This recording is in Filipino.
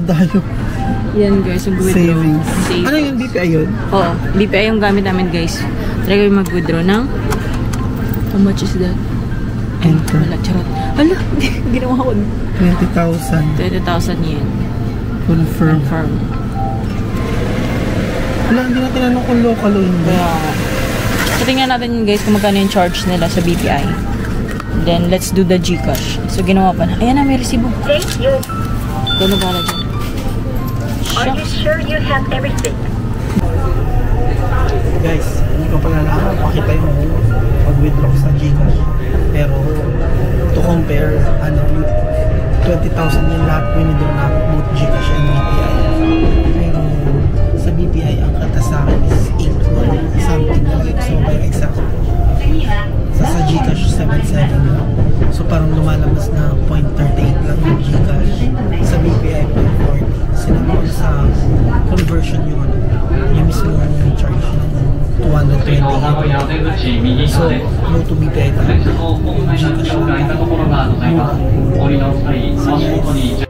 Dayo. Yan guys, mag-withdraw. Savings. Ano yung BPI yun? Oo, BPI yung gamit namin guys. Try kayo mag-withdraw ng... How much is that? Enter. Wala, charot. Hala, ginawa ko. 20,000. 20,000 yen. Confirm. Wala, hindi na tinanong kung local o hindi. Kaya, so tingnan natin yun guys kung magkano yung charge nila sa BPI. Then, let's do the GCash. So, ginawa pa na. Ayan na, may resibo. Thank you. Doon na bala dyan. Are you sure you have everything? Guys, hindi ko pala nakapakita yung pag-withdraw sa GCash. Pero, to compare, 20,000 yung lahat withdraw na both GCash and BPI. Pero, sa BPI, ang kata sa akin is 8 something na like, so by exact. Sa GCash, 7.7. So, parang lumalabas na 0.38 lang yung GCash. Sa BPI, 0.40. Sinama ko sa conversion yung mismo charge ng 220. So, no to BPI tayo. GCash lang tayo.